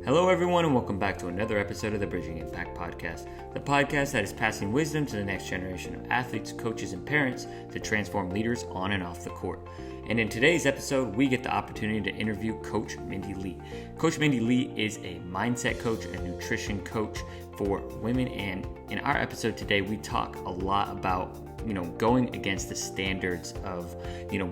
Hello, everyone, and welcome back to another episode of the Bridging Impact Podcast, the podcast that is passing wisdom to the next generation of athletes, coaches, and parents to transform leaders on and off the court. And in today's episode, we get the opportunity to interview Coach Mindy Lee. Coach Mindy Lee is a mindset coach, a nutrition coach for women, and in our episode today, we talk a lot about going against the standards of,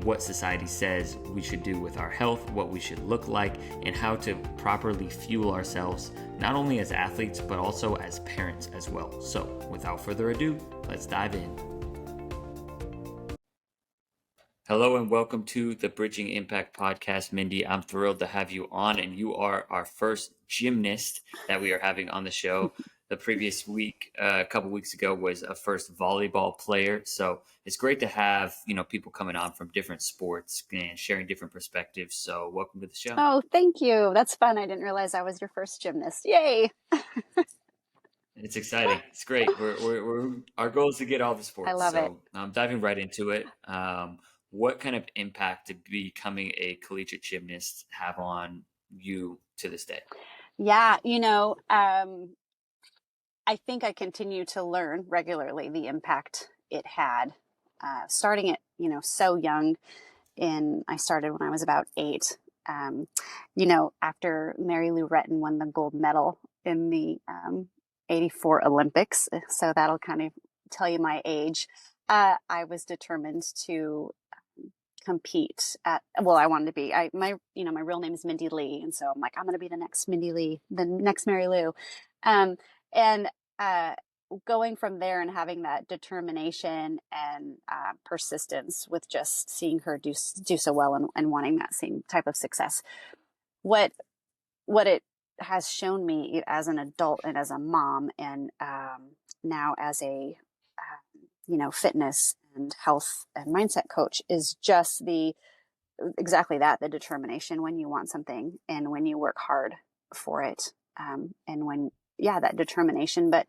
what society says we should do with our health, what we should look like, and how to properly fuel ourselves, not only as athletes, but also as parents as well. So without further ado, let's dive in. Hello and welcome to the Bridging Impact Podcast. Mindy, I'm thrilled to have you on, and you are our first gymnast that we are having on the show. The previous week, a couple weeks ago, was a first volleyball player. So it's great to have, people coming on from different sports and sharing different perspectives. So welcome to the show. Oh, thank you. That's fun. I didn't realize I was your first gymnast. Yay. It's exciting. It's great. Our goal is to get all the sports. I love it. I'm diving right into it. What kind of impact did becoming a collegiate gymnast have on you to this day? Yeah, I think I continue to learn regularly the impact it had. Starting at, so young. I started when I was about 8. After Mary Lou Retton won the gold medal in the 84 Olympics. So that'll kind of tell you my age. I was determined to compete I wanted to be, my real name is Mindy Lee. And so I'm like, I'm going to be the next Mindy Lee, the next Mary Lou. Going from there and having that determination and persistence with just seeing her do so well and wanting that same type of success. What it has shown me as an adult and as a mom and now as a fitness and health and mindset coach is just exactly that, the determination when you want something and when you work hard for it, and when that determination. But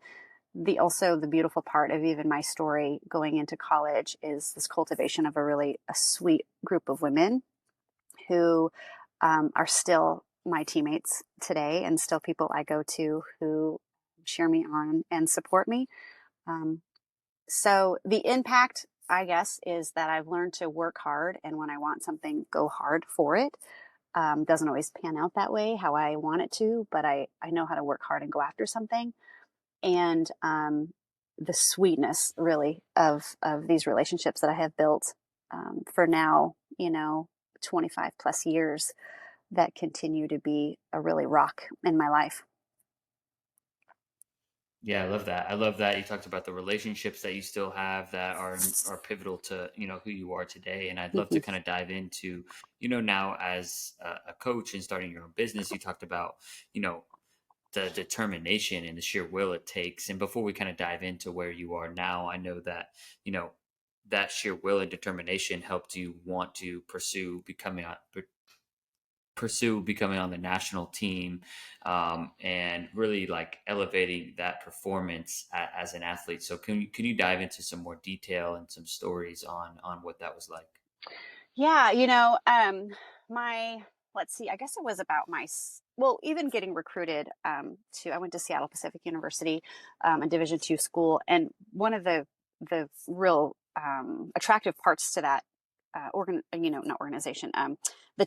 the beautiful part of even my story going into college is this cultivation of a sweet group of women who are still my teammates today and still people I go to who cheer me on and support me. So the impact, I guess, is that I've learned to work hard, and when I want something, go hard for it. Doesn't always pan out that way how I want it to, but I know how to work hard and go after something. And the sweetness, really, of these relationships that I have built for now, 25 plus years, that continue to be a really rock in my life. Yeah, I love that. I love that you talked about the relationships that you still have that are pivotal to, who you are today. And I'd love to kind of dive into, now as a coach and starting your own business, you talked about, the determination and the sheer will it takes. And before we kind of dive into where you are now, I know that, that sheer will and determination helped you want to pursue becoming on the national team, and really like elevating that performance as an athlete. So can you dive into some more detail and some stories on what that was like? Yeah, let's see, I guess it was about even getting recruited I went to Seattle Pacific University, a Division II school. And one of the real attractive parts to that the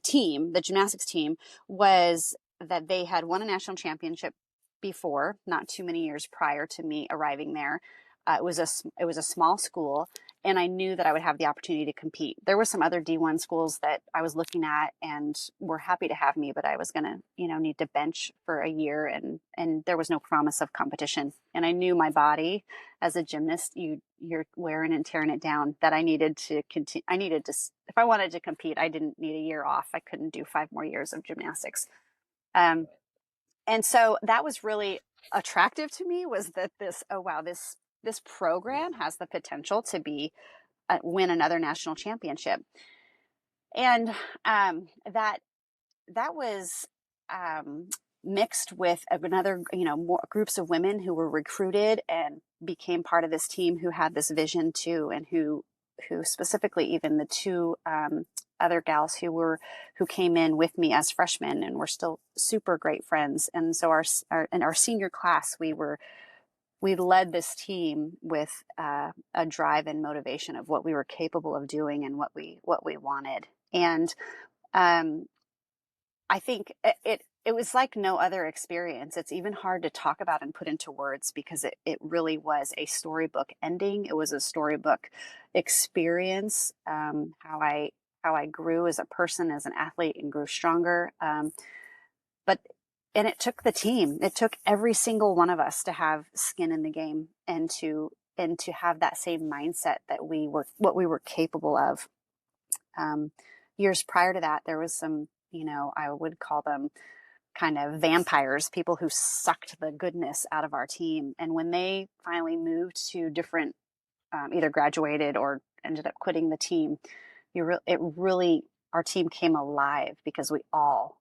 gymnastics team, was that they had won a national championship before, not too many years prior to me arriving there. It was a small school, and I knew that I would have the opportunity to compete. There were some other D1 schools that I was looking at and were happy to have me, but I was going to, need to bench for a year, and there was no promise of competition. And I knew my body as a gymnast, you're wearing and tearing it down, that I needed to continue. If I wanted to compete, I didn't need a year off. I couldn't do 5 more years of gymnastics. And so that was really attractive to me, was that this program has the potential to win another national championship. And that was mixed with another, more groups of women who were recruited and became part of this team, who had this vision too, and who specifically, even the 2 other gals who came in with me as freshmen, and we're still super great friends. And so in our senior class, we led this team with a drive and motivation of what we were capable of doing and what we wanted. And um, I think it was like no other experience. It's even hard to talk about and put into words because it really was a storybook ending. It was a storybook experience. How I grew as a person, as an athlete, and grew stronger. But and it took the team. It took every single one of us to have skin in the game and to have that same mindset that we were what we were capable of. Um, Years prior to that, there was some, I would call them kind of vampires, people who sucked the goodness out of our team. And when they finally moved to different, either graduated or ended up quitting the team, it really, our team came alive because we all,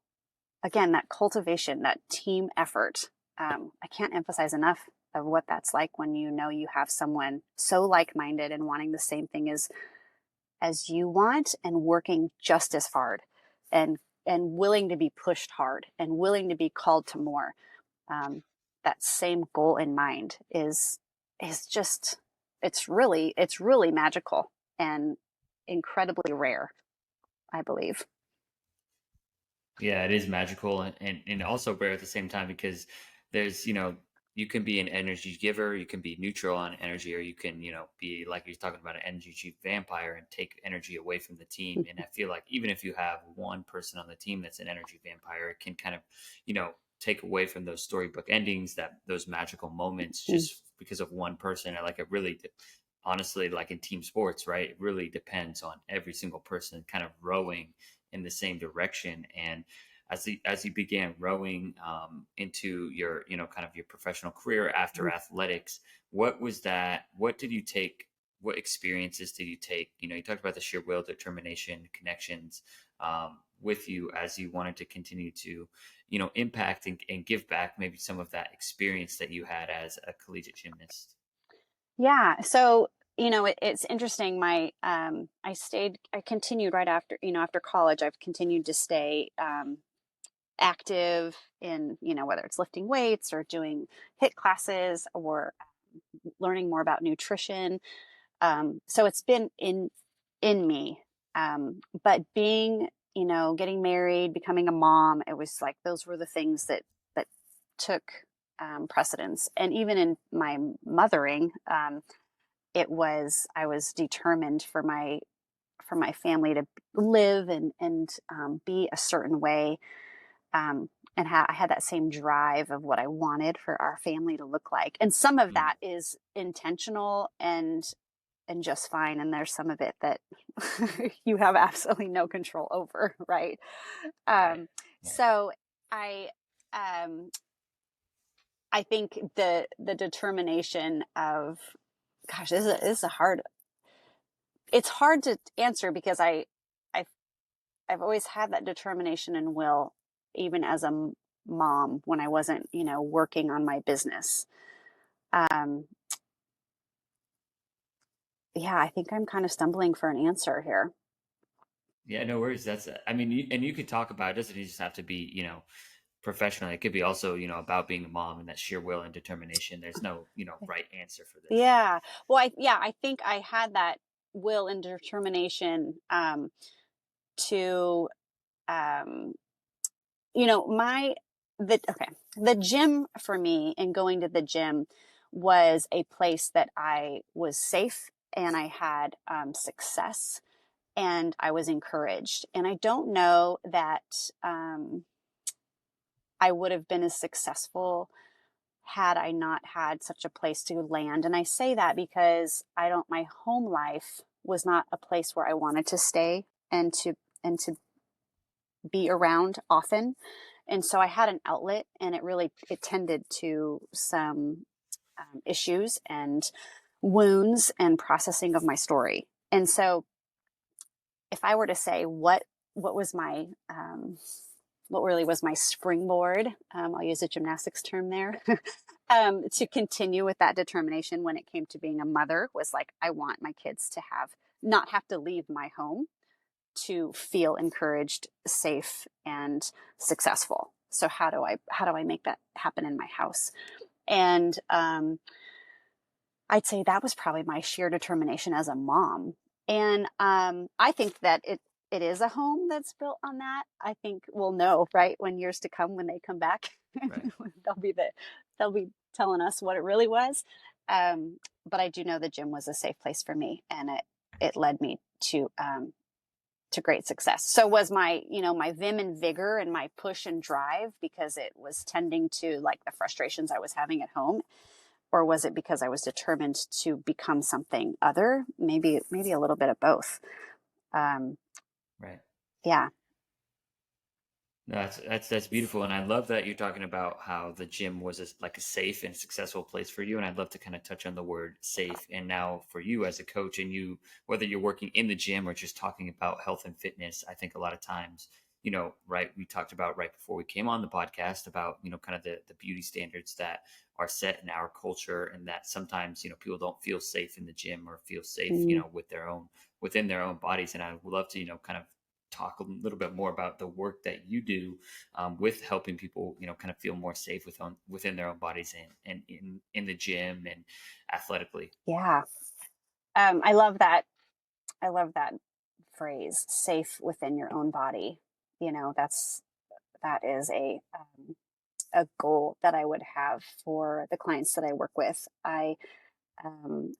again, that cultivation, that team effort. I can't emphasize enough of what that's like when you know you have someone so like-minded and wanting the same thing as you want and working just as hard and willing to be pushed hard and willing to be called to more. That same goal in mind is just it's really magical and incredibly rare, I believe. Yeah, it is magical and also rare at the same time because there's, you can be an energy giver, you can be neutral on energy, or you can, be like you're talking about an energy vampire and take energy away from the team. And I feel like even if you have one person on the team that's an energy vampire, it can kind of, take away from those storybook endings, that those magical moments just because of one person. And like it really honestly, like in team sports, right? It really depends on every single person kind of rowing in the same direction. And as you began rowing into your, kind of your professional career after athletics, what was that? What did you take? What experiences did you take? You talked about the sheer will, determination, connections with you as you wanted to continue to, impact and give back maybe some of that experience that you had as a collegiate gymnast. Yeah. So, it's interesting. I continued right after, after college, I've continued to stay active in, whether it's lifting weights or doing HIIT classes or learning more about nutrition. So it's been in me. But being, getting married, becoming a mom, it was like those were the things that took precedence. And even in my mothering, I was determined for my family to live and be a certain way. I had that same drive of what I wanted for our family to look like. And some of Mm, that is intentional and just fine. And there's some of it that you have absolutely no control over, right? right. Um, Right. so I um, I think the determination of gosh, this is a hard. It's hard to answer because I've I've always had that determination and will, even as a mom when I wasn't, working on my business. Um, yeah, I think I'm kind of stumbling for an answer here. Yeah, no worries. I mean, and you could talk about it. Doesn't just have to be, professional. It could be also, about being a mom and that sheer will and determination. There's no, right answer for this. Yeah. Well, I think I had that will and determination to um, my okay, the gym for me and going to the gym was a place that I was safe and I had success and I was encouraged. And I don't know that I would have been as successful had I not had such a place to land. And I say that because my home life was not a place where I wanted to stay and to be around often. And so I had an outlet and it tended to some issues and wounds and processing of my story. And so if I were to say what was my what really was my springboard, I'll use a gymnastics term there, to continue with that determination when it came to being a mother was like, I want my kids to not have to leave my home to feel encouraged, safe, and successful. So how do I make that happen in my house? And I'd say that was probably my sheer determination as a mom. And I think that it is a home that's built on that. I think we'll know, right, when years to come, when they come back, Right. they'll be telling us what it really was. But I do know the gym was a safe place for me, and it led me to great success. So was my vim and vigor and my push and drive because it was tending to like the frustrations I was having at home, or was it because I was determined to become something other? Maybe a little bit of both. Um, Right. yeah. No, that's beautiful, and I love that you're talking about how the gym was like a safe and successful place for you. And I'd love to kind of touch on the word safe. And now for you as a coach, and you whether you're working in the gym or just talking about health and fitness, I think a lot of times, right, we talked about right before we came on the podcast about kind of the beauty standards that are set in our culture, and that sometimes people don't feel safe in the gym or feel safe Mm, within their own bodies. And I would love to kind of talk a little bit more about the work that you do with helping people, kind of feel more safe within their own bodies and in the gym and athletically. yeah. I love that. I love that phrase, safe within your own body. That is a goal that I would have for the clients that I work with. I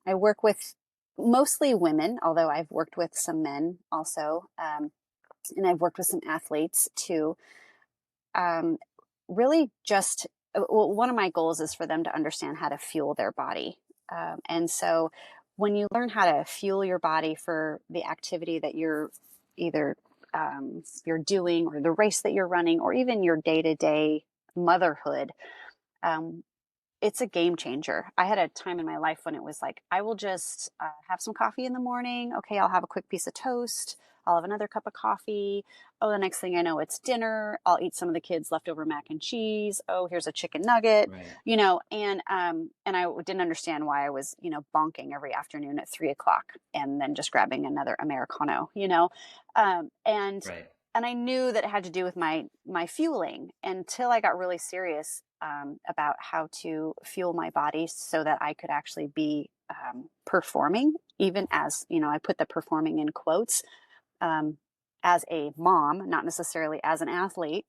work with mostly women, although I've worked with some men also. And I've worked with some athletes too. Um, Really just, well, one of my goals is for them to understand how to fuel their body. And so when you learn how to fuel your body for the activity that you're either you're doing, or the race that you're running, or even your day-to-day motherhood, um, it's a game changer. I had a time in my life when it was like, I will just have some coffee in the morning. Okay, I'll have a quick piece of toast. I'll have another cup of coffee. Oh, the next thing I know, it's dinner. I'll eat some of the kids' leftover mac and cheese. Oh, here's a chicken nugget. Right. And I didn't understand why I was, bonking every afternoon at 3 o'clock and then just grabbing another Americano, um, and Right. and I knew that it had to do with my fueling, until I got really serious about how to fuel my body so that I could actually be performing, even as I put the performing in quotes, as a mom, not necessarily as an athlete.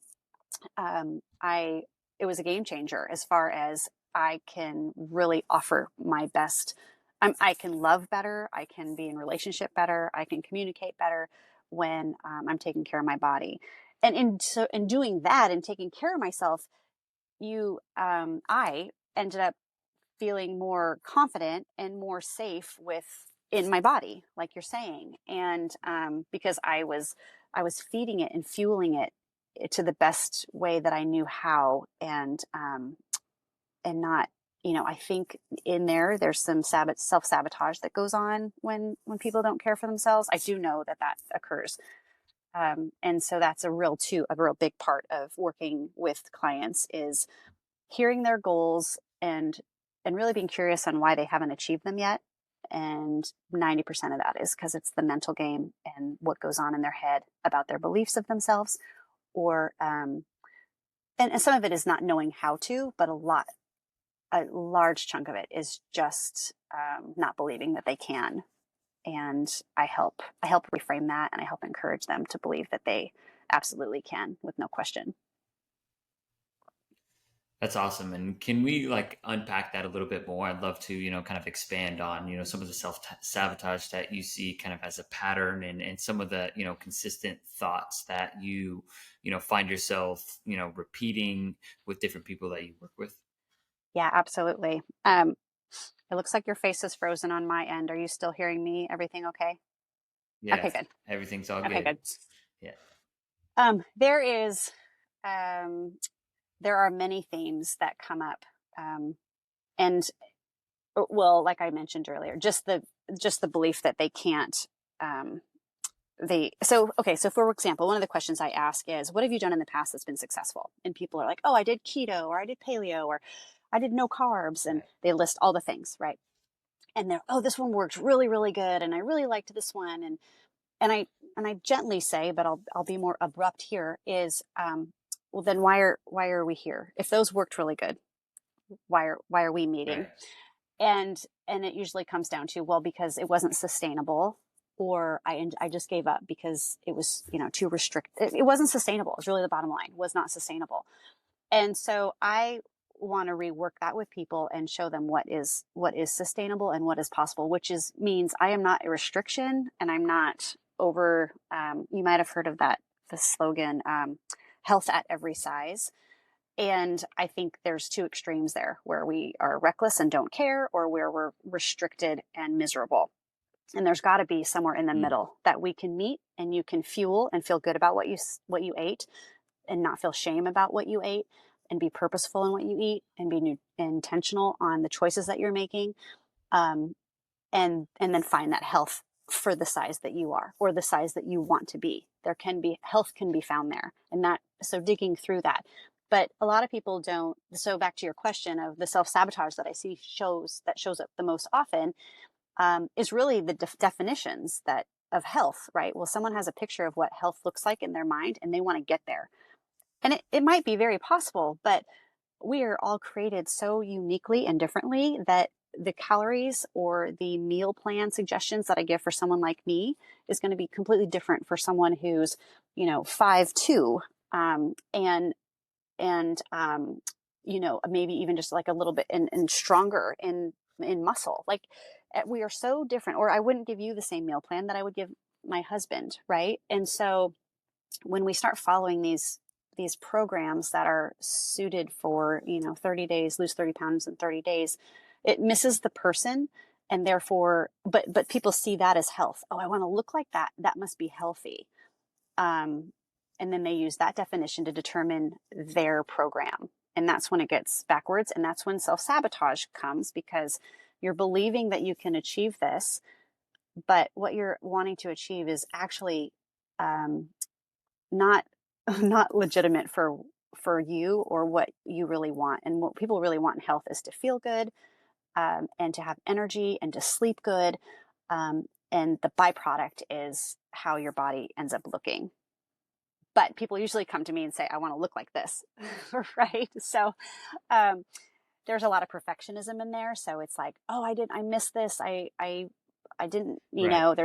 I It was a game changer as far as I can really offer my best. I can love better. I can be in relationship better. I can communicate better when I'm taking care of my body. And in doing that and taking care of myself, I ended up feeling more confident and more safe in my body, like you're saying. And because I was feeding it and fueling it to the best way that I knew how, and not, I think in there's some self sabotage that goes on when people don't care for themselves. I do know that occurs. And so that's a real big part of working with clients is hearing their goals and really being curious on why they haven't achieved them yet. And 90% of that is because it's the mental game and what goes on in their head about their beliefs of themselves, or and some of it is not knowing how to, but a large chunk of it is just not believing that they can. And I help reframe that, and I help encourage them to believe that they absolutely can, with no question. That's awesome. And can we like unpack that a little bit more? I'd love to, kind of expand on, some of the self sabotage that you see kind of as a pattern, and some of the, consistent thoughts that find yourself, repeating with different people that you work with. Yeah, absolutely. It looks like your face is frozen on my end. Are you still hearing me? Everything okay? Yeah. Okay, good. Everything's all Okay, good. good. Yeah. There is, um, there are many themes that come up, and well, like I mentioned earlier, just the belief that they can't. Um, so okay. So for example, one of the questions I ask is, "What have you done in the past that's been successful?" And people are like, "Oh, I did keto, or I did paleo, or I did no carbs," and Right. they list all the things, right? And they're, "Oh, this one worked really, really good, and I really liked this one." And and I gently say, but I'll be more abrupt here, is, well, then why are we here? If those worked really good, why are we meeting? Right. And it usually comes down to, well, because it wasn't sustainable, or I just gave up because it was, too restricted. It wasn't sustainable. It's really the bottom line. It was not sustainable. And so I want to rework that with people and show them what is sustainable and what is possible, which means I am not a restriction, and I'm not over. You might have heard of the slogan, health at every size. And I think there's two extremes there, where we are reckless and don't care, or where we're restricted and miserable. And there's got to be somewhere in the Mm. middle that we can meet, and you can fuel and feel good about what you ate, and not feel shame about what you ate, and be purposeful in what you eat, and be intentional on the choices that you're making. Um, and then find that health for the size that you are, or the size that you want to be. Health can be found there, and so digging through that. But a lot of people don't. So back to your question of the self-sabotage that I see shows up the most often, is really the definitions of health, right? Well, someone has a picture of what health looks like in their mind, and they want to get there. And it might be very possible, but we are all created so uniquely and differently that the calories or the meal plan suggestions that I give for someone like me is going to be completely different for someone who's, 5'2", and maybe even just like a little bit and stronger in muscle. Like, we are so different. Or I wouldn't give you the same meal plan that I would give my husband, right? And so when we start following these programs that are suited for 30 days, lose 30 pounds in 30 days, it misses the person. And therefore, but people see that as health. Oh, I want to look like that must be healthy. And then they use that definition to determine their program, and that's when it gets backwards. And that's when self-sabotage comes, because you're believing that you can achieve this, but what you're wanting to achieve is actually not not legitimate for you, or what you really want. And what people really want in health is to feel good, and to have energy, and to sleep good, and the byproduct is how your body ends up looking. But people usually come to me and say, I want to look like this. Right? So there's a lot of perfectionism in there. So it's like, oh, I missed this. I didn't, Right.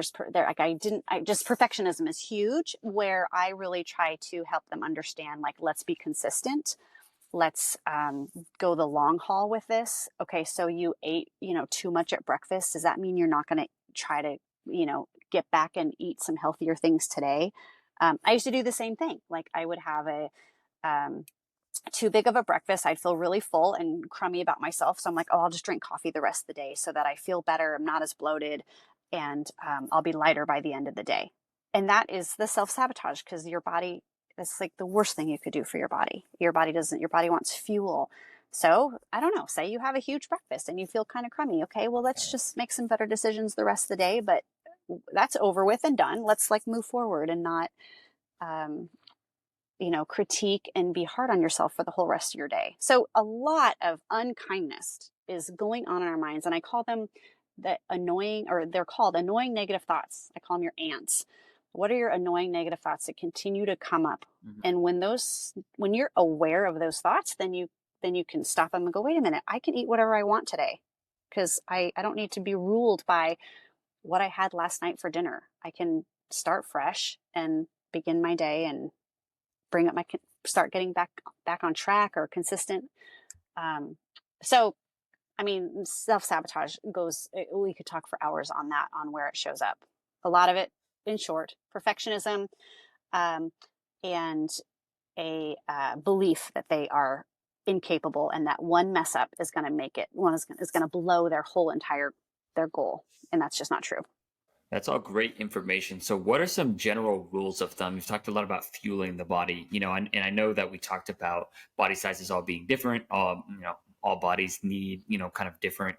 just perfectionism is huge, where I really try to help them understand, like, let's be consistent. Let's go the long haul with this. Okay. So you ate, too much at breakfast. Does that mean you're not going to try to, get back and eat some healthier things today? I used to do the same thing. Like, I would have too big of a breakfast. I'd feel really full and crummy about myself. So I'm like, oh, I'll just drink coffee the rest of the day so that I feel better. I'm not as bloated, and I'll be lighter by the end of the day. And that is the self-sabotage, because your body, it's like the worst thing you could do for your body. Your body wants fuel. So I don't know, say you have a huge breakfast and you feel kind of crummy. Okay, well, let's just make some better decisions the rest of the day, but that's over with and done. Let's move forward, and not, um, critique and be hard on yourself for the whole rest of your day. So a lot of unkindness is going on in our minds, and I call them they're called annoying negative thoughts. I call them your ants. What are your annoying negative thoughts that continue to come up? Mhm. And when you're aware of those thoughts, then you can stop them and go, wait a minute, I can eat whatever I want today, because I don't need to be ruled by what I had last night for dinner. I can start fresh and begin my day, and start getting back on track, or consistent. So, I mean, self-sabotage we could talk for hours on that, on where it shows up. A lot of it, in short, perfectionism, and a belief that they are incapable, and that one mess up is going to is going to blow their goal. And that's just not true. That's all great information. So, what are some general rules of thumb? We've talked a lot about fueling the body, and I know that we talked about body sizes all being different. All bodies need, kind of different,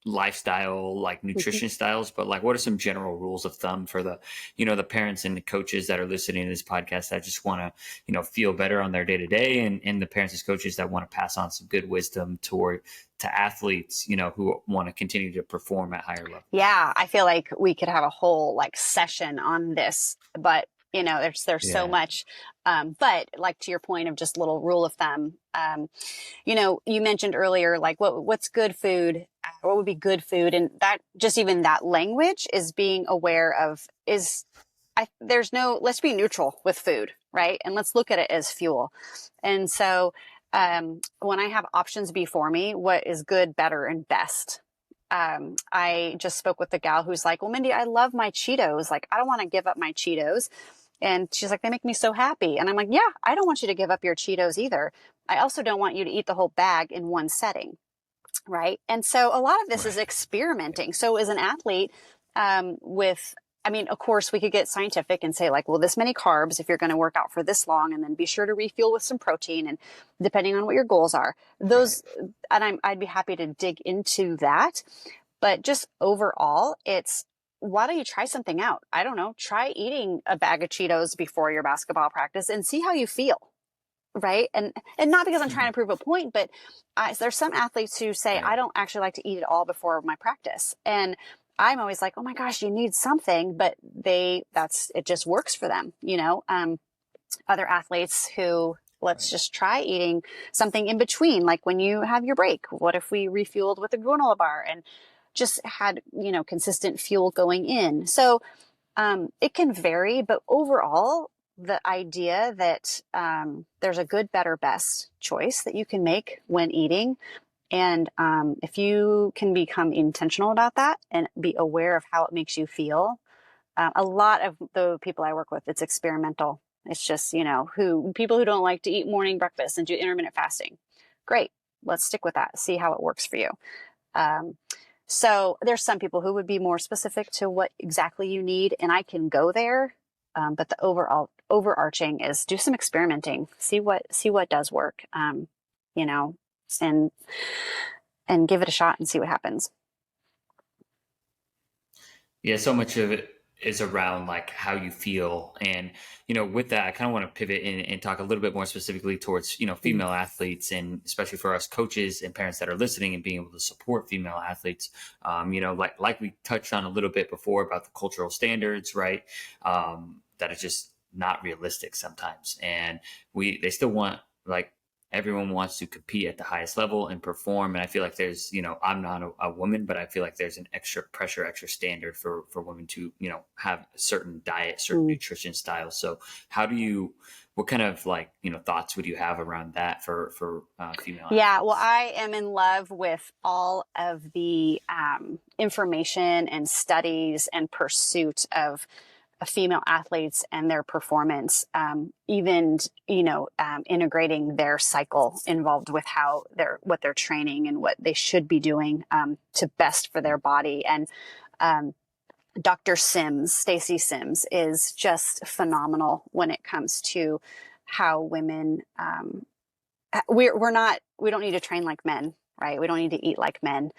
lifestyle, like nutrition styles, but like what are some general rules of thumb for the, the parents and the coaches that are listening to this podcast that just want to, feel better on their day to day, and the parents and coaches that want to pass on some good wisdom to athletes, who want to continue to perform at higher levels? Yeah, I feel like we could have a whole like session on this, but there's so much. But like to your point of just little rule of thumb, you mentioned earlier, like what's good food, what would be good food. And that just even that language is being aware of let's be neutral with food, right? And let's look at it as fuel. And so, when I have options before me, what is good, better, and best? I just spoke with the gal who's like, well, Mindy, I love my Cheetos. Like, I don't want to give up my Cheetos. And she's like, they make me so happy. And I'm like, yeah, I don't want you to give up your Cheetos either. I also don't want you to eat the whole bag in one setting. Right. And so a lot of this is experimenting. So as an athlete, of course, we could get scientific and say like, well, this many carbs if you're going to work out for this long, and then be sure to refuel with some protein, and depending on what your goals are, those, and I'd be happy to dig into that. But just overall, why don't you try something out? I don't know. Try eating a bag of Cheetos before your basketball practice and see how you feel. Right. And not because I'm trying to prove a point, but there's some athletes who say, I don't actually like to eat it all before my practice. And I'm always like, oh my gosh, you need something, but it just works for them. Other athletes who let's just try eating something in between. Like when you have your break, what if we refueled with a granola bar and just had, consistent fuel going in? So, it can vary, but overall, the idea that there's a good, better, best choice that you can make when eating. And if you can become intentional about that and be aware of how it makes you feel, a lot of the people I work with, it's experimental. It's just, people who don't like to eat morning breakfast and do intermittent fasting. Great. Let's stick with that. See how it works for you. So there's some people who would be more specific to what exactly you need, and I can go there. But the overarching is do some experimenting, see what does work, and give it a shot and see what happens. Yeah, so much of it is around like how you feel. And, with that, I kind of want to pivot and talk a little bit more specifically towards, female athletes, and especially for us coaches and parents that are listening and being able to support female athletes. Like we touched on a little bit before about the cultural standards, right? That is just not realistic sometimes. And they still want, like, everyone wants to compete at the highest level and perform. And I feel like there's, I'm not a woman, but I feel like there's an extra pressure, extra standard for women to, have a certain diet, certain nutrition styles. So what kind of thoughts would you have around that for female athletes? Yeah, well, I am in love with all of the information and studies and pursuit of female athletes and their performance, even, integrating their cycle involved with what they're training and what they should be doing, to best for their body. And, Dr. Stacy Sims is just phenomenal when it comes to how women, we don't need to train like men, right? We don't need to eat like men.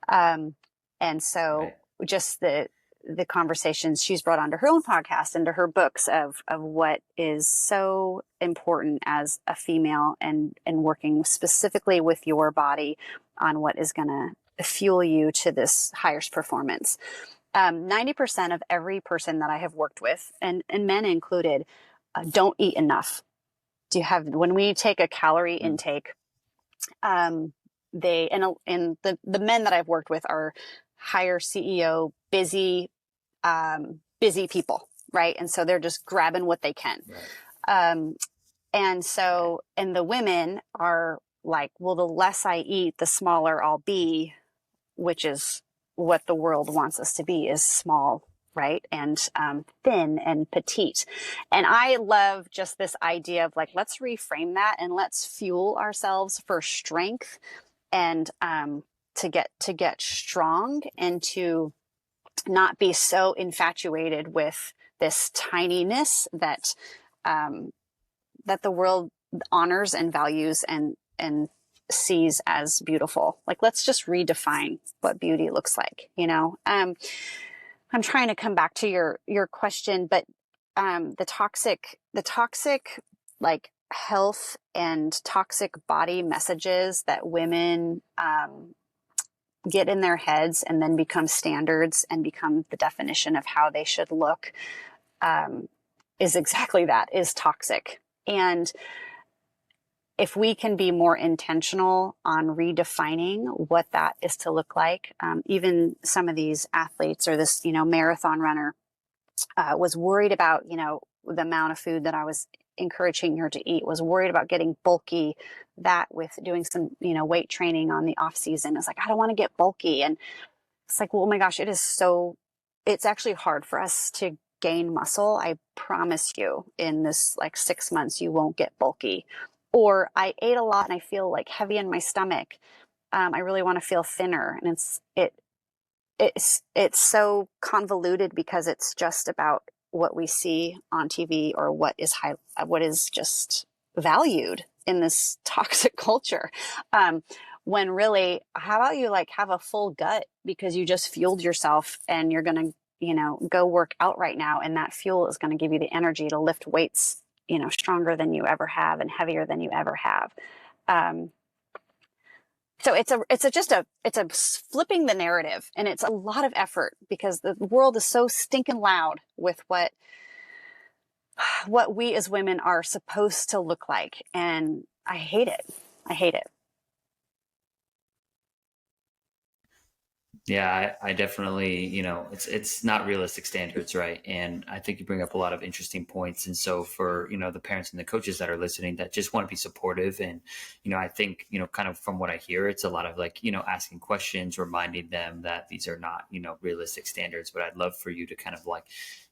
And so just the conversations she's brought onto her own podcast and to her books of what is so important as a female, and working specifically with your body on what is going to fuel you to this highest performance. 90% of every person that I have worked with, and men included, don't eat enough. When we take a calorie intake, the men that I've worked with are higher CEO, busy people, right? And so they're just grabbing what they can. Right. And the women are like, well, the less I eat, the smaller I'll be, which is what the world wants us to be, is small, right? And thin and petite. And I love just this idea of like, let's reframe that and let's fuel ourselves for strength and to get strong, and to not be so infatuated with this tininess that the world honors and values and sees as beautiful. Like, let's just redefine what beauty looks like, you know? I'm trying to come back to your question, but the toxic like health and toxic body messages that women get in their heads and then become standards and become the definition of how they should look, is exactly that, is toxic. And if we can be more intentional on redefining what that is to look like, even some of these athletes or this, marathon runner was worried about, the amount of food that I was encouraging her to eat, was worried about getting bulky, that with doing some, weight training on the off season. It's like, I don't want to get bulky. And it's like, well, oh my gosh, it's actually hard for us to gain muscle. I promise you in this like 6 months, you won't get bulky. Or I ate a lot and I feel like heavy in my stomach. I really want to feel thinner. And it's so convoluted because it's just about what we see on TV or what is just valued in this toxic culture. When really, how about you like have a full gut because you just fueled yourself and you're going to, go work out right now. And that fuel is going to give you the energy to lift weights, stronger than you ever have and heavier than you ever have. So it's flipping the narrative, and it's a lot of effort because the world is so stinking loud with what we as women are supposed to look like. And I hate it. I hate it. Yeah, I definitely, it's not realistic standards, right? And I think you bring up a lot of interesting points. And so for, the parents and the coaches that are listening that just want to be supportive. And, I think, kind of from what I hear, it's a lot of like, asking questions, reminding them that these are not, realistic standards. But I'd love for you to kind of like,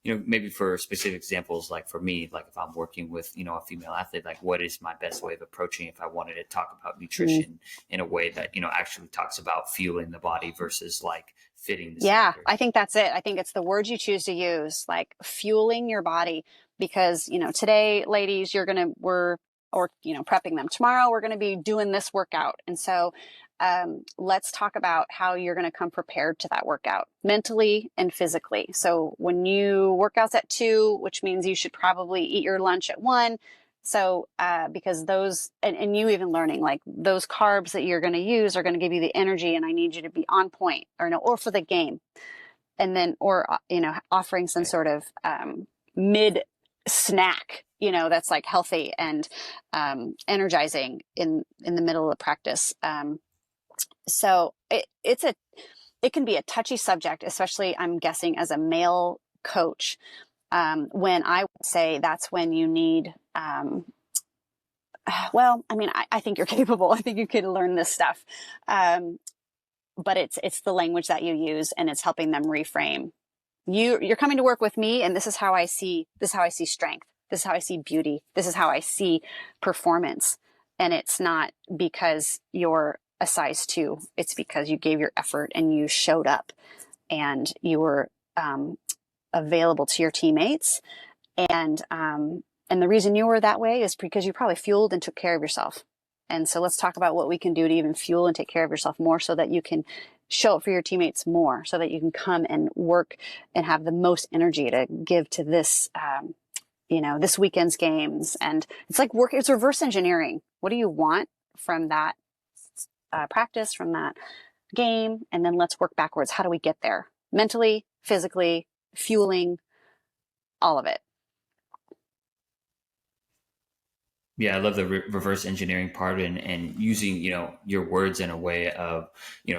maybe for specific examples, like for me, like if I'm working with, a female athlete, like what is my best way of approaching if I wanted to talk about nutrition in a way that, actually talks about fueling the body versus like fitting the standard. I think that's it. I think it's the words you choose to use, like fueling your body, because, today, ladies, we're prepping them. Tomorrow, we're going to be doing this workout. And so let's talk about how you're going to come prepared to that workout mentally and physically. So when you workouts at 2, which means you should probably eat your lunch at 1. So, because those, and you even learning like those carbs that you're going to use are going to give you the energy, and I need you to be on point or for the game. And then, offering some sort of, mid snack, that's like healthy and, energizing in the middle of the practice. So it can be a touchy subject, especially I'm guessing as a male coach. When I would say that's when you need, well, I mean, I think you're capable. I think you could learn this stuff. But it's the language that you use, and it's helping them reframe. You're coming to work with me, and this is how I see strength. This is how I see beauty. This is how I see performance. And it's not because you're a size 2. It's because you gave your effort and you showed up and you were available to your teammates. And the reason you were that way is because you probably fueled and took care of yourself. And so let's talk about what we can do to even fuel and take care of yourself more so that you can show up for your teammates more, so that you can come and work and have the most energy to give to this, this weekend's games. And it's like it's reverse engineering. What do you want from that practice, from that game? And then let's work backwards. How do we get there? Mentally, physically, fueling, all of it. Yeah, I love the reverse engineering part and using, your words in a way of,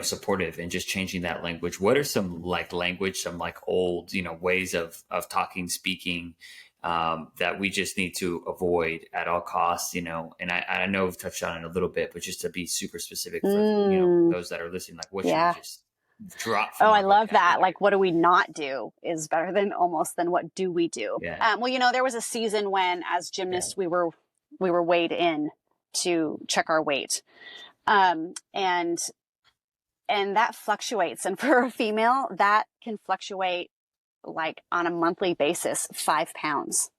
supportive and just changing that language. What are some like language, some like old, ways of talking, speaking that we just need to avoid at all costs, and I know we've touched on it a little bit, but just to be super specific for, those that are listening, like what should we just drop from I love that. Like, what do we not do is better than what do we do? Yeah. Well, there was a season when as gymnasts, we were weighed in to check our weight. And that fluctuates. And for a female, that can fluctuate like on a monthly basis, 5 pounds.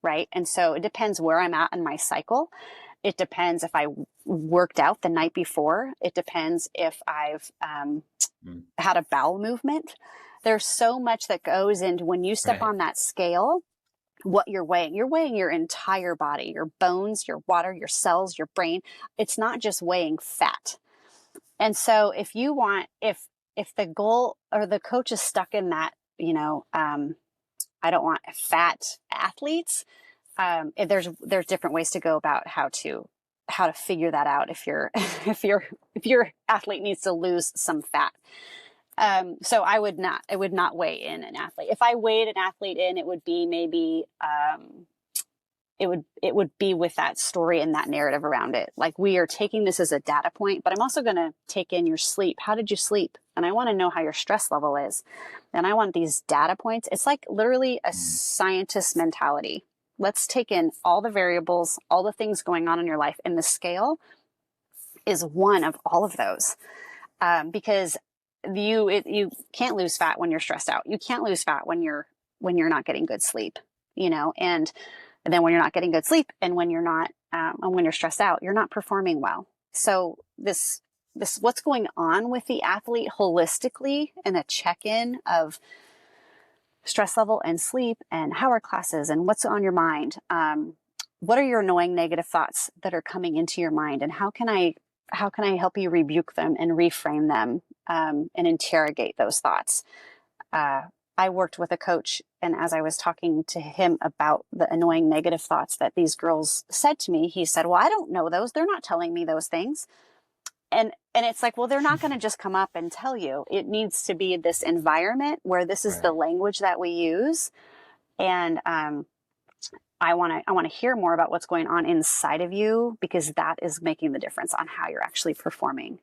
Right. And so it depends where I'm at in my cycle. It depends if I worked out the night before. It depends if I've had a bowel movement. There's so much that goes into when you step Right. on that scale, what you're weighing. You're weighing your entire body, your bones, your water, your cells, your brain. It's not just weighing fat. And so if you want, if the goal or the coach is stuck in that, I don't want fat athletes. There's different ways to go about how to figure that out if your athlete needs to lose some fat. So I would not weigh in an athlete. If I weighed an athlete in, it would be maybe it would be with that story and that narrative around it. Like, we are taking this as a data point, but I'm also going to take in your sleep. How did you sleep? And I want to know how your stress level is. And I want these data points. It's like literally a scientist mentality. Let's take in all the variables, all the things going on in your life. And the scale is one of all of those. Because you can't lose fat when you're stressed out. You can't lose fat when you're not getting good sleep, and then when you're not getting good sleep and when you're not, and when you're stressed out, you're not performing well. So this, what's going on with the athlete holistically, and a check-in of stress level and sleep and how are classes and what's on your mind. What are your annoying negative thoughts that are coming into your mind, and how can I help you rebuke them and reframe them, and interrogate those thoughts? I worked with a coach, and as I was talking to him about the annoying negative thoughts that these girls said to me, he said, well, I don't know those. They're not telling me those things. And it's like, well, they're not going to just come up and tell you. It needs to be this environment where this is the language that we use. And I want to hear more about what's going on inside of you, because that is making the difference on how you're actually performing.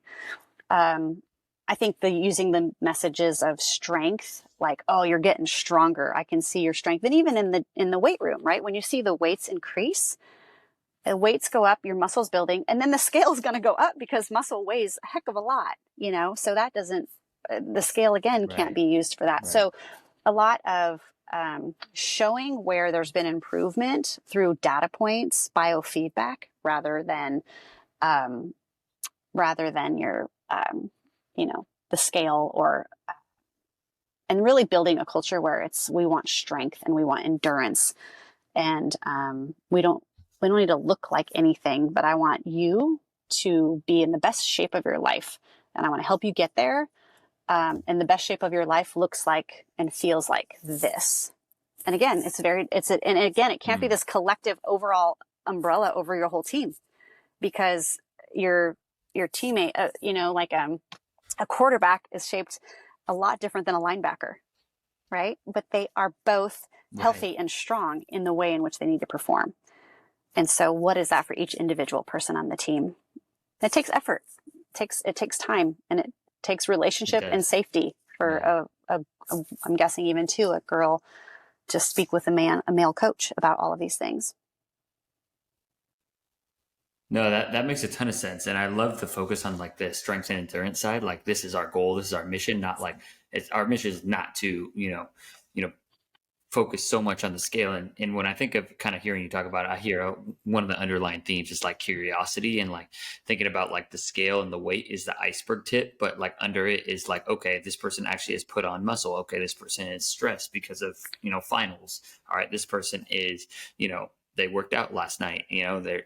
I think using the messages of strength, like, oh, you're getting stronger. I can see your strength. And even in the weight room, right? When you see the weights increase, the weights go up, your muscle's building, and then the scale is going to go up because muscle weighs a heck of a lot, so that doesn't, the scale again can't be used for that. Right. So a lot of showing where there's been improvement through data points, biofeedback, rather than your, the scale, or, and really building a culture where we want strength and we want endurance, and we don't need to look like anything, but I want you to be in the best shape of your life, and I want to help you get there. And the best shape of your life looks like and feels like this. And again, it can't be this collective overall umbrella over your whole team, because your teammate, a quarterback is shaped a lot different than a linebacker, right? But they are both healthy and strong in the way in which they need to perform. And so what is that for each individual person on the team? It takes effort. It takes time, and it takes relationship and safety for I'm guessing even too, a girl to speak with a male coach about all of these things. No, that makes a ton of sense. And I love the focus on like the strength and endurance side. Like, this is our goal. This is our mission. Not like our mission is not to, focus so much on the scale. And when I think of kind of hearing you talk about it, I hear one of the underlying themes is like curiosity, and like thinking about like the scale and the weight is the iceberg tip, but like under it is like, okay, this person actually has put on muscle. Okay, this person is stressed because of, finals. All right, this person is, they worked out last night, they're,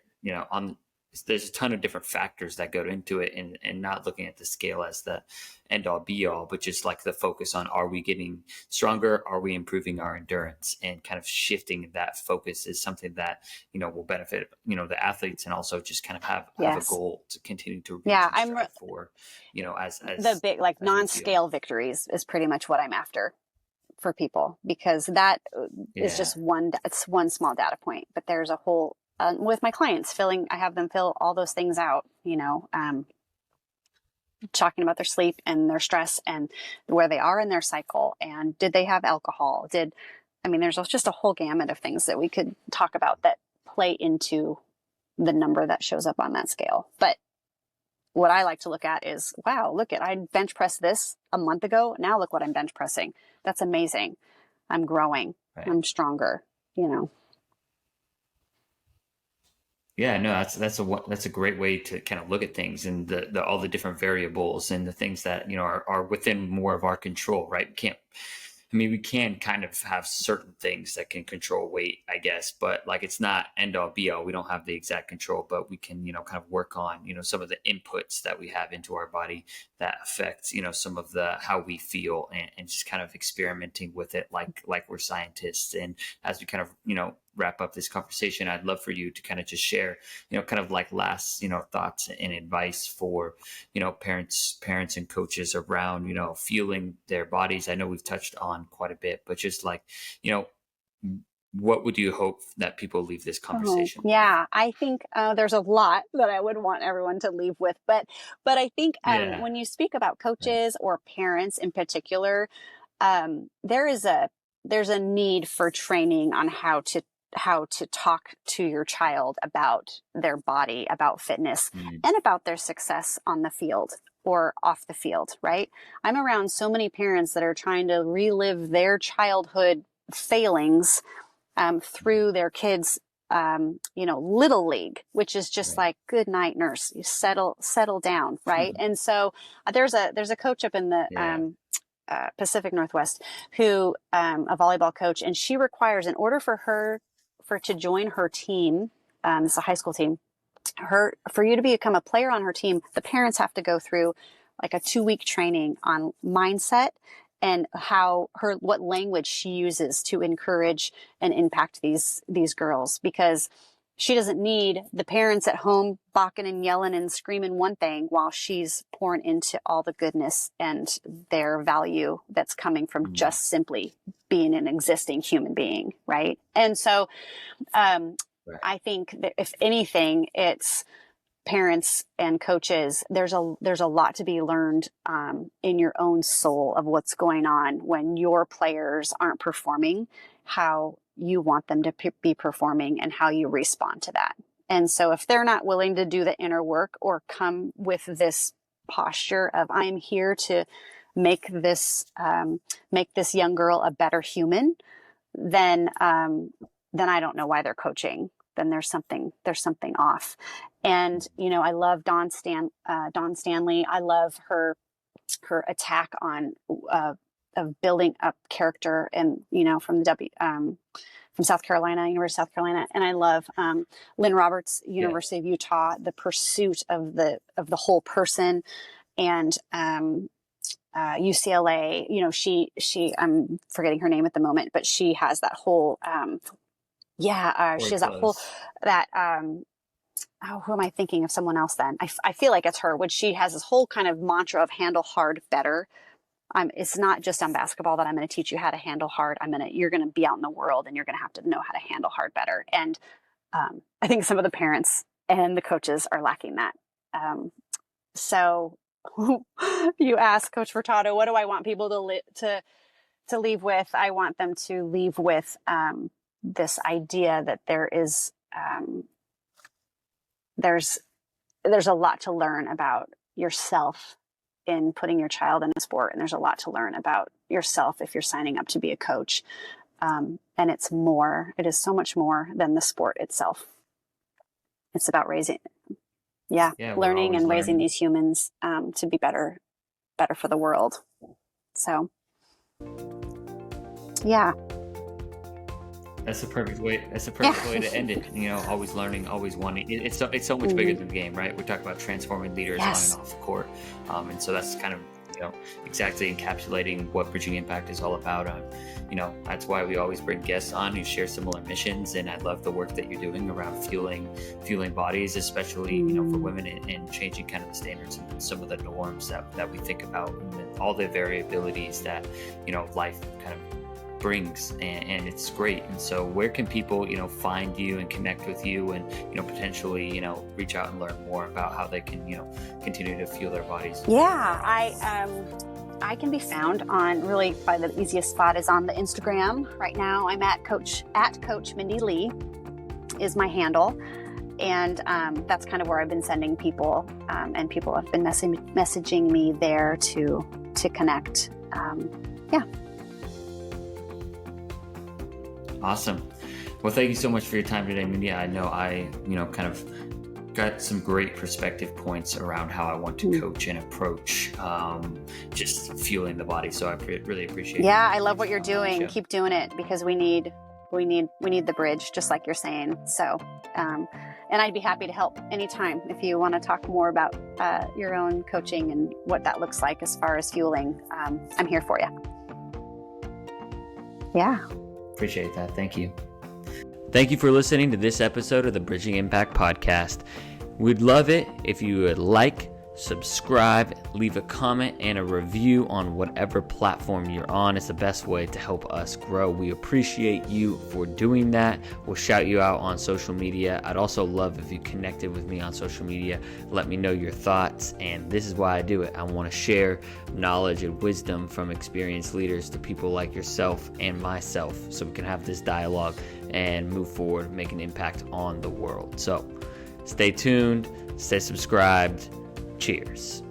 there's a ton of different factors that go into it, and not looking at the scale as the end all be all, but just like the focus on, are we getting stronger? Are we improving our endurance? And kind of shifting that focus is something that, will benefit, the athletes, and also just kind of have a goal to continue to reach and strive for, as the big, like, non-scale victories is pretty much what I'm after for people, because that is just it's one small data point, but there's a whole, with my clients, I have them fill all those things out, talking about their sleep and their stress and where they are in their cycle, and did they have alcohol? There's just a whole gamut of things that we could talk about that play into the number that shows up on that scale. But what I like to look at is, wow, I bench pressed this a month ago. Now look what I'm bench pressing. That's amazing. I'm growing. Right. I'm stronger, Yeah, no, that's a great way to kind of look at things, and the all the different variables and the things that are within more of our control, right? We can kind of have certain things that can control weight, I guess, but like it's not end all be all. We don't have the exact control, but we can kind of work on some of the inputs that we have into our body that affects some of the how we feel, and just kind of experimenting with it, like we're scientists. And as we kind of wrap up this conversation, I'd love for you to kind of just share kind of like last thoughts and advice for parents and coaches around feeling their bodies. I know we've touched on quite a bit, but just like what would you hope that people leave this conversation with? Yeah, I think there's a lot that I would want everyone to leave with, but I think Yeah. when you speak about Right. coaches or parents in particular, there's a need for training on how to talk to your child about their body, about fitness, Mm. and about their success on the field or off the field, right? I'm around so many parents that are trying to relive their childhood failings through their kids' little league, which is just Right. like, good night, nurse, you settle down, right? Mhm. And so there's a coach up in the Yeah. Pacific Northwest who a volleyball coach, and she requires, in order for to join her team, it's a high school team, for you to become a player on her team, the parents have to go through like a 2-week training on mindset and what language she uses to encourage and impact these girls, because she doesn't need the parents at home balking and yelling and screaming one thing while she's pouring into all the goodness and their value that's coming from Mm. just simply being an existing human being, right? And so Right. I think that if anything, it's parents and coaches. There's a lot to be learned in your own soul of what's going on when your players aren't performing how you want them to be performing and how you respond to that. And so if they're not willing to do the inner work or come with this posture of I'm here to make this young girl a better human, then I don't know why they're coaching. Then there's something off. And I love Dawn Stanley. I love her attack on of building up character, and from the from South Carolina, University of South Carolina, and I love Lynn Roberts, Yeah. University of Utah, the pursuit of the whole person, and UCLA. She I'm forgetting her name at the moment, but she has that whole she Or has that whole close. that oh, who am I thinking of? Someone else then. I feel like it's her, when she has this whole kind of mantra of handle hard better. It's not just on basketball that I'm going to teach you how to handle hard. You're going to be out in the world and you're going to have to know how to handle hard better. And I think some of the parents and the coaches are lacking that. So you ask Coach Furtado, what do I want people to leave with? I want them to leave with this idea that there's a lot to learn about yourself in putting your child in a sport, and there's a lot to learn about yourself if you're signing up to be a coach. And it is so much more than the sport itself. It's about Yeah, we're learning always and raising learning. these humans to be better for the world. So, yeah. That's a perfect way. That's a Yeah. perfect way to end it. Always learning, always wanting. It's so much bigger than the game, right? We're talking about transforming leaders on and Yes. off the court, and so that's kind of exactly encapsulating what Bridging Impact is all about. That's why we always bring guests on who share similar missions, and I love the work that you're doing around fueling bodies, especially for women, and changing kind of the standards and some of the norms that we think about, and all the variabilities that life kind of brings, and it's great. And so where can people find you and connect with you, and potentially reach out and learn more about how they can continue to fuel their bodies? Yeah, I can be found on, really, by the easiest spot is on the Instagram. Right now I'm at Coach Mindy Lee is my handle. And that's kind of where I've been sending people, and people have been messaging me there to connect. Yeah. Awesome. Well, thank you so much for your time today, Mindy. I know I, kind of got some great perspective points around how I want to coach and approach just fueling the body. So I really appreciate it. Yeah, I love what you're doing. Keep doing it, because we need the bridge, just like you're saying. So, and I'd be happy to help anytime if you want to talk more about your own coaching and what that looks like as far as fueling. I'm here for you. Yeah. Appreciate that. Thank you. Thank you for listening to this episode of the Bridging Impact Podcast. We'd love it if you would like, subscribe, leave a comment and a review on whatever platform you're on. It's the best way to help us grow. We appreciate you for doing that. We'll shout you out on social media. I'd also love if you connected with me on social media. Let me know your thoughts. And this is why I do it. I want to share knowledge and wisdom from experienced leaders to people like yourself and myself, so we can have this dialogue and move forward, make an impact on the world. So stay tuned, stay subscribed. Cheers.